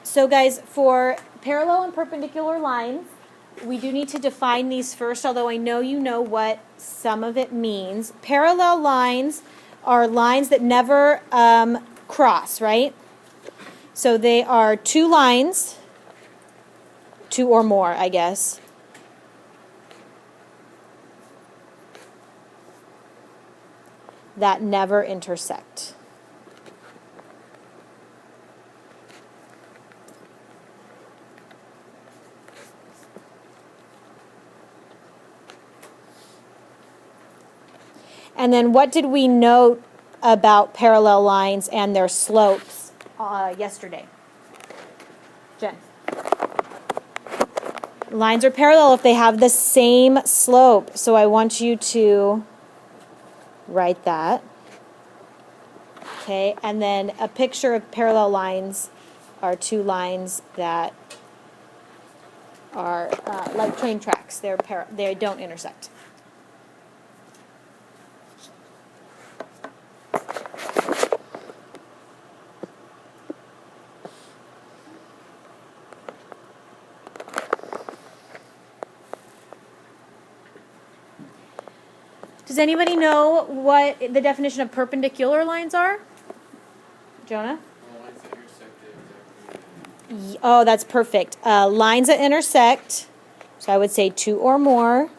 So guys, for parallel and perpendicular lines, we do need to define these first, although I know you know what some of it means. Parallel lines are lines that never cross, right? So they are two lines, two or more, I guess. That never intersect. And then what did we note about parallel lines and their slopes yesterday? Jen? Lines are parallel if they have the same slope. So I want you to write that. Okay, and then a picture of parallel lines are two lines that are like train tracks. They don't intersect. Does anybody know what the definition of perpendicular lines are? Jonah? Lines that intersect. Oh, that's perfect. Lines that intersect, so I would say two or more.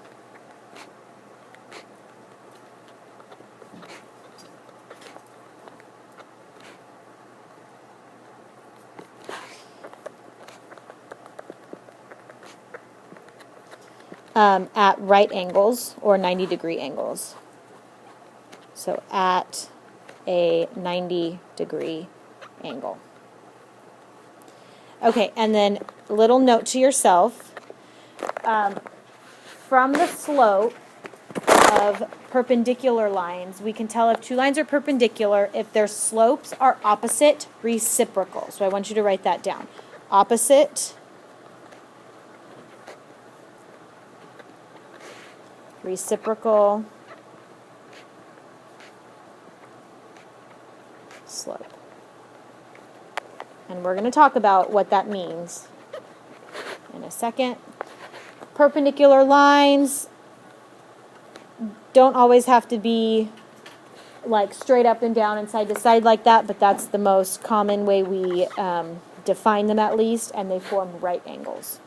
At right angles or 90-degree angles. So at a 90-degree angle. Okay, and then a little note to yourself. From the slope of perpendicular lines, we can tell if two lines are perpendicular if their slopes are opposite reciprocal. So I want you to write that down. Opposite reciprocal slope. And we're going to talk about what that means in a second. Perpendicular lines don't always have to be like straight up and down and side to side like that, but that's the most common way we define them at least, and they form right angles.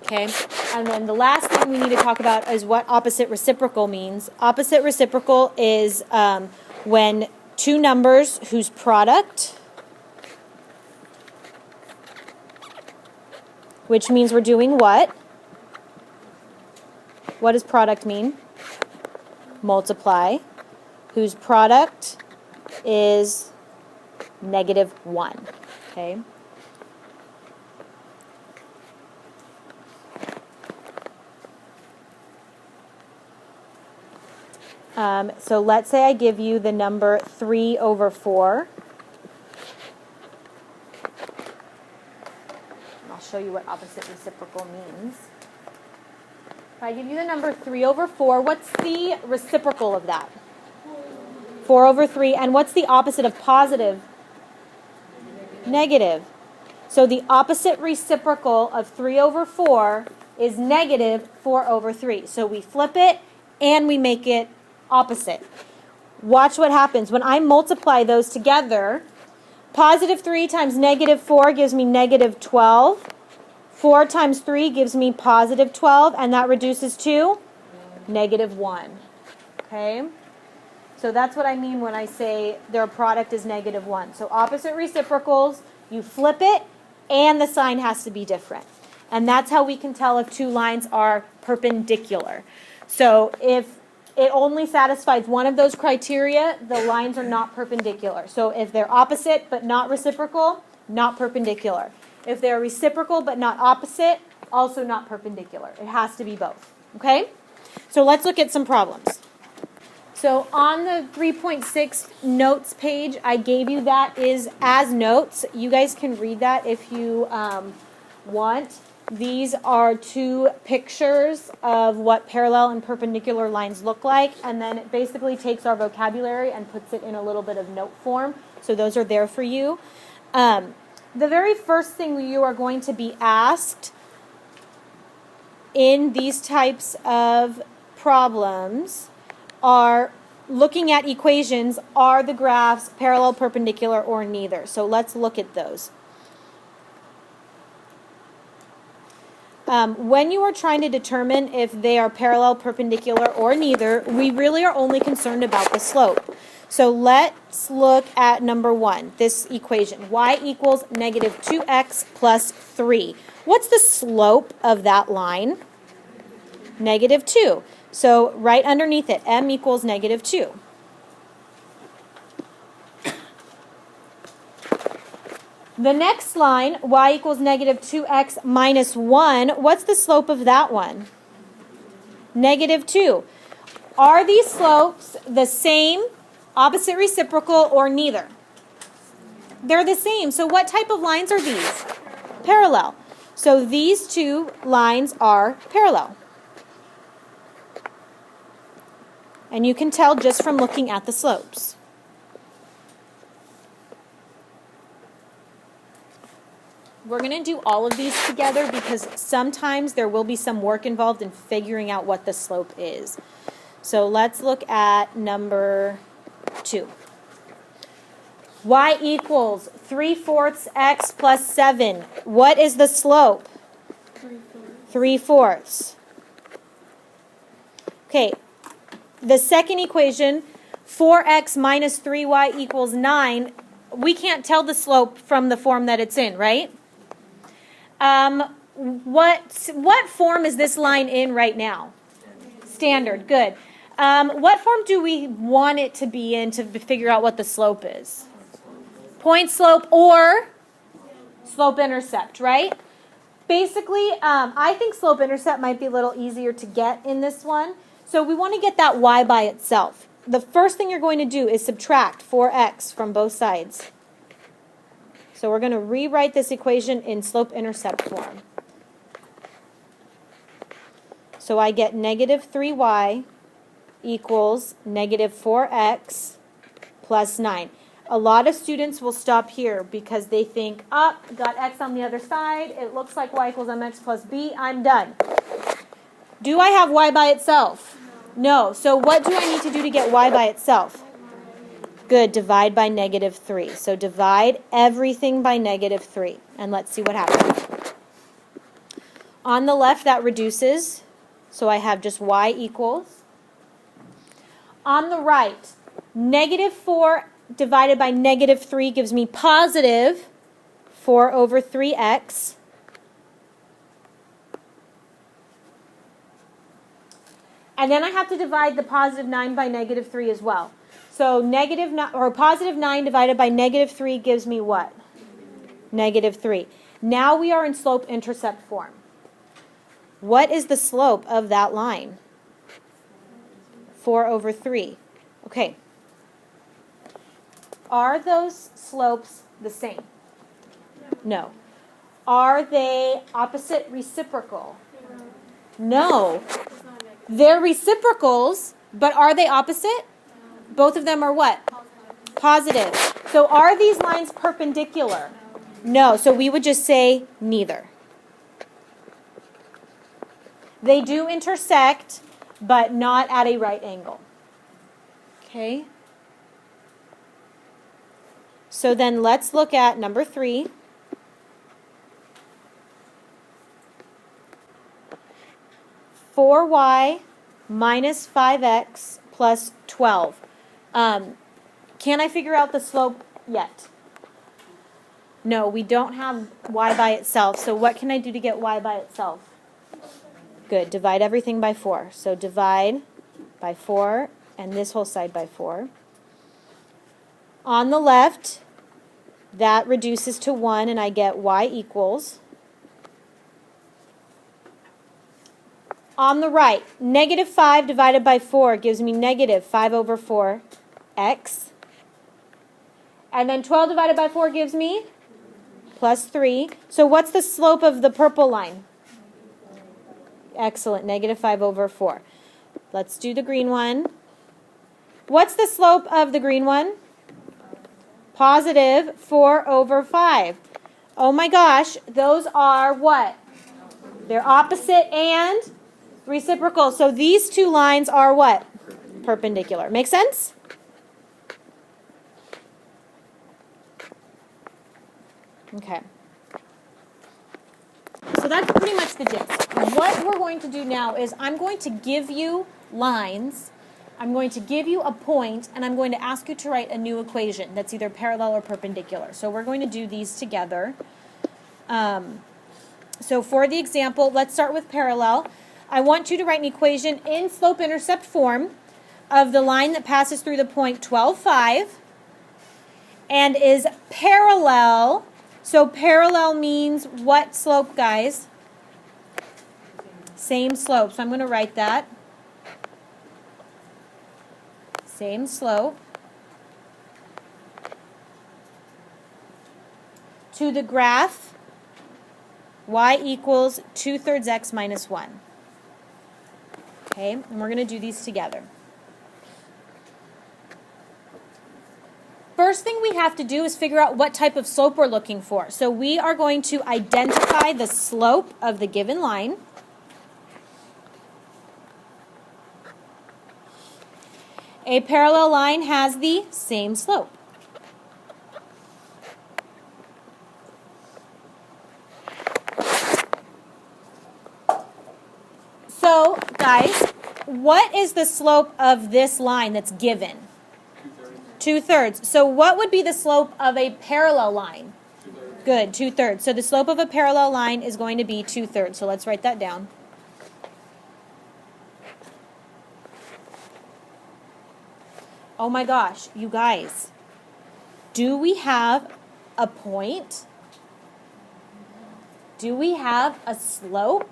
Okay, and then the last thing we need to talk about is what opposite reciprocal means. Opposite reciprocal is when two numbers whose product, which means we're doing what? What does product mean? Multiply. Whose product is -1. Okay. So let's say I give you the number 3/4. I'll show you what opposite reciprocal means. If I give you the number 3/4, what's the reciprocal of that? 4/3. And what's the opposite of positive? Negative. So the opposite reciprocal of 3/4 is -4/3. So we flip it and we make it opposite. Watch what happens. When I multiply those together, +3 times -4 gives me -12. 4 times 3 gives me +12, and that reduces to -1. Okay? So that's what I mean when I say their product is -1. So opposite reciprocals, you flip it, and the sign has to be different. And that's how we can tell if two lines are perpendicular. So if it only satisfies one of those criteria, the lines are not perpendicular. So if they're opposite but not reciprocal, not perpendicular. If they're reciprocal but not opposite, also not perpendicular. It has to be both. Okay? So let's look at some problems. So on the 3.6 notes page, I gave you that is as notes. You guys can read that if you want. These are two pictures of what parallel and perpendicular lines look like, and then it basically takes our vocabulary and puts it in a little bit of note form. So those are there for you. The very first thing you are going to be asked in these types of problems are looking at equations, are the graphs parallel, perpendicular, or neither? So let's look at those. When you are trying to determine if they are parallel, perpendicular, or neither, we really are only concerned about the slope. So let's look at number 1, this equation. Y equals negative 2x plus 3. What's the slope of that line? Negative 2. So right underneath it, m equals negative 2. The next line, y equals negative 2x minus 1, what's the slope of that one? Negative 2. Are these slopes the same, opposite reciprocal, or neither? They're the same. So what type of lines are these? Parallel. So these two lines are parallel. And you can tell just from looking at the slopes. We're going to do all of these together because sometimes there will be some work involved in figuring out what the slope is. So let's look at number 2. Y equals 3/4 x plus 7. What is the slope? 3/4. Okay. The second equation, 4x minus 3y equals 9, we can't tell the slope from the form that it's in, right? What form is this line in right now? Standard, good. What form do we want it to be in to figure out what the slope is? Point slope or slope intercept, right? Basically, I think slope intercept might be a little easier to get in this one. So we want to get that y by itself. The first thing you're going to do is subtract 4x from both sides. So we're going to rewrite this equation in slope-intercept form. So I get negative 3y equals negative 4x plus 9. A lot of students will stop here because they think, got x on the other side. It looks like y equals mx plus b. I'm done. Do I have y by itself? No. So what do I need to do to get y by itself? Good. Divide by negative 3. So divide everything by negative 3. And let's see what happens. On the left, that reduces. So I have just y equals. On the right, negative 4 divided by negative 3 gives me positive 4 over 3x. And then I have to divide the positive 9 by negative 3 as well. So positive 9 divided by negative 3 gives me what? Negative 3. Now we are in slope-intercept form. What is the slope of that line? 4 over 3. Okay. Are those slopes the same? No. Are they opposite reciprocal? No. They're reciprocals, but are they opposite? Both of them are what? Positive. So are these lines perpendicular? No. So we would just say neither. They do intersect, but not at a right angle. Okay? So then let's look at number 3. (4y minus 5x plus 12). Can I figure out the slope yet? No, we don't have y by itself. So what can I do to get y by itself? Good. Divide everything by 4. So divide by 4 and this whole side by 4. On the left, that reduces to 1 and I get y equals. On the right, negative 5 divided by 4 gives me negative 5 over 4x. And then 12 divided by 4 gives me plus 3. So what's the slope of the purple line? Excellent, negative 5 over 4. Let's do the green one. What's the slope of the green one? Positive 4 over 5. Oh my gosh, those are what? They're opposite and reciprocal. So these two lines are what? Perpendicular. Make sense? Okay. So that's pretty much the gist. What we're going to do now is I'm going to give you lines, I'm going to give you a point, and I'm going to ask you to write a new equation that's either parallel or perpendicular. So we're going to do these together. So for the example, let's start with parallel. I want you to write an equation in slope-intercept form of the line that passes through the point 12, 5 and is parallel. So parallel means what slope, guys? Same slope. So I'm going to write that. Same slope. To the graph, y equals 2/3 x minus 1. Okay, and we're going to do these together. First thing we have to do is figure out what type of slope we're looking for. So we are going to identify the slope of the given line. A parallel line has the same slope. So, guys, what is the slope of this line that's given? 2/3. So what would be the slope of a parallel line? 2/3. Good, 2/3. So the slope of a parallel line is going to be 2/3. So let's write that down. Oh my gosh, you guys. Do we have a point? Do we have a slope?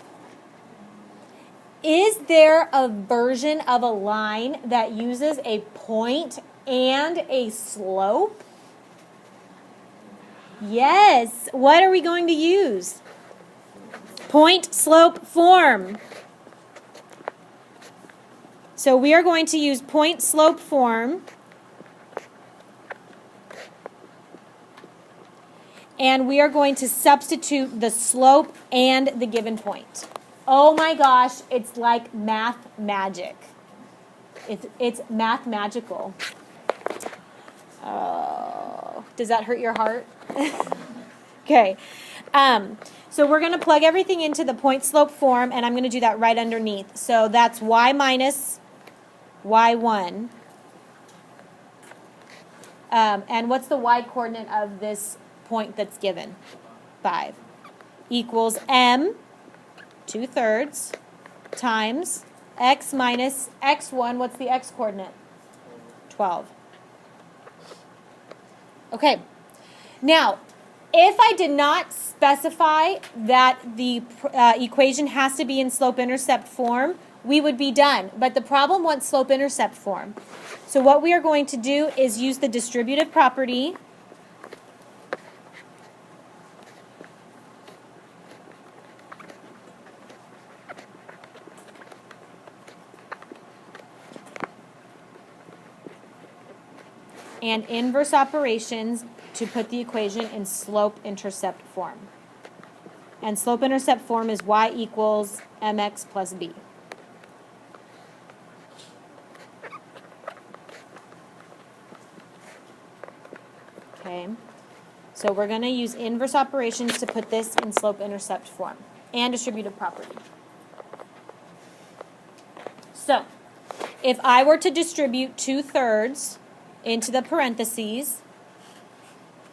Is there a version of a line that uses a point and a slope? Yes. What are we going to use? Point slope form. So we are going to use point slope form. And we are going to substitute the slope and the given point. Oh my gosh, it's like math magic. It's math magical. Oh, does that hurt your heart? Okay. So we're going to plug everything into the point slope form, and I'm going to do that right underneath. So that's y minus y1. And what's the y coordinate of this point that's given? 5. Equals m, 2/3, times x minus x1. What's the x coordinate? 12. Okay. Now, if I did not specify that the equation has to be in slope-intercept form, we would be done. But the problem wants slope-intercept form. So what we are going to do is use the distributive property. And inverse operations to put the equation in slope-intercept form. And slope-intercept form is y equals mx plus b. Okay, so we're going to use inverse operations to put this in slope-intercept form and distributive property. So, if I were to distribute 2/3 into the parentheses,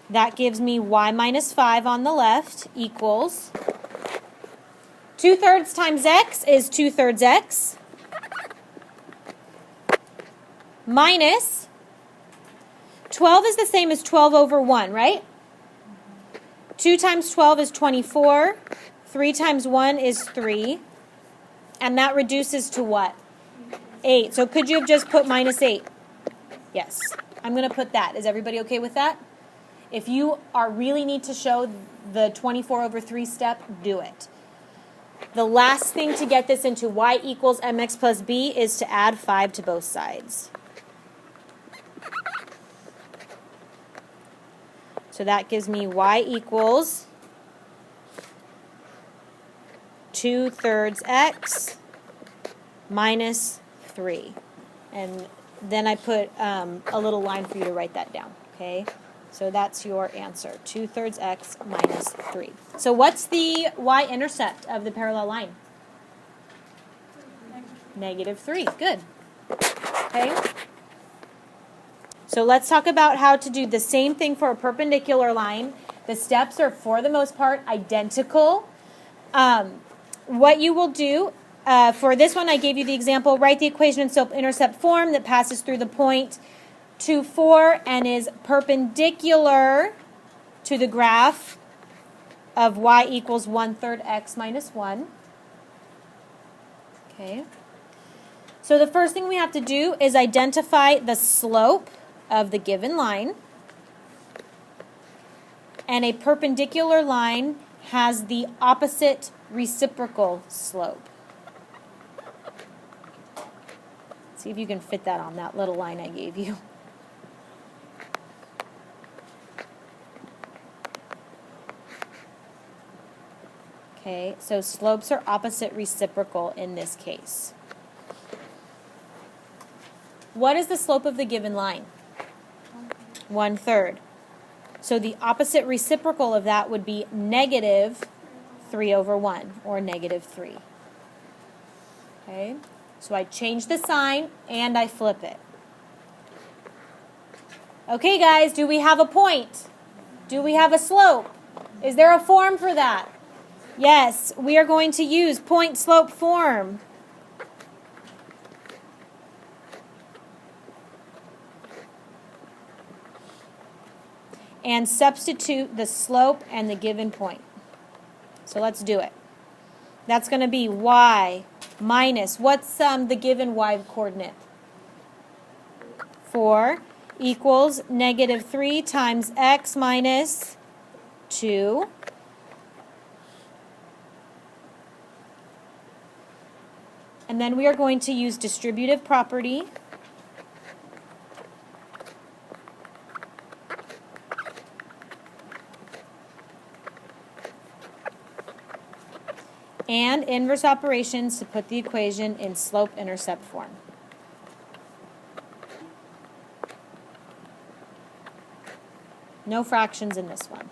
that gives me y minus 5 on the left equals 2/3 times x is 2/3 x minus 12 is the same as 12 over 1, right? 2 times 12 is 24. 3 times 1 is 3. And that reduces to what? 8. So could you have just put minus 8? Yes. I'm going to put that. Is everybody okay with that? If you really need to show the 24 over 3 step, do it. The last thing to get this into y equals mx plus b is to add 5 to both sides. So that gives me y equals 2/3 x minus 3. And then I put a little line for you to write that down, okay? So that's your answer, 2/3 x minus 3. So what's the y-intercept of the parallel line? -3, good. Okay? So let's talk about how to do the same thing for a perpendicular line. The steps are, for the most part, identical. What you will do, for this one I gave you the example, write the equation in slope-intercept form that passes through the point 2, 4 and is perpendicular to the graph of y equals 1/3 x minus 1. Okay. So the first thing we have to do is identify the slope of the given line. And a perpendicular line has the opposite reciprocal slope. See if you can fit that on that little line I gave you. Okay, so slopes are opposite reciprocal in this case. What is the slope of the given line? 1/3. So the opposite reciprocal of that would be -3/1, or -3. Okay, so I change the sign and I flip it. Okay, guys, do we have a point? Do we have a slope? Is there a form for that? Yes, we are going to use point-slope form. And substitute the slope and the given point. So let's do it. That's going to be y minus, what's the given y coordinate? 4 equals -3 times x minus 2. And then we are going to use distributive property. And inverse operations to put the equation in slope-intercept form. No fractions in this one,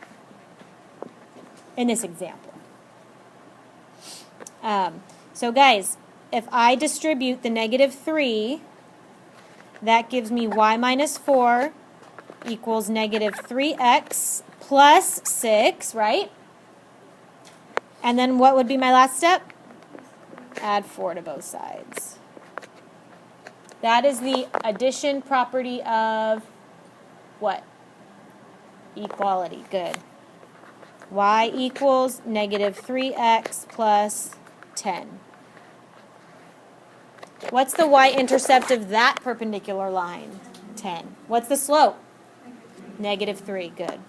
in this example. So guys, if I distribute the -3, that gives me y minus 4 equals -3x plus 6, right? And then what would be my last step? Add 4 to both sides. That is the addition property of what? Equality. Good. Y equals -3x plus 10. What's the y-intercept of that perpendicular line? 10. What's the slope? -3. Good.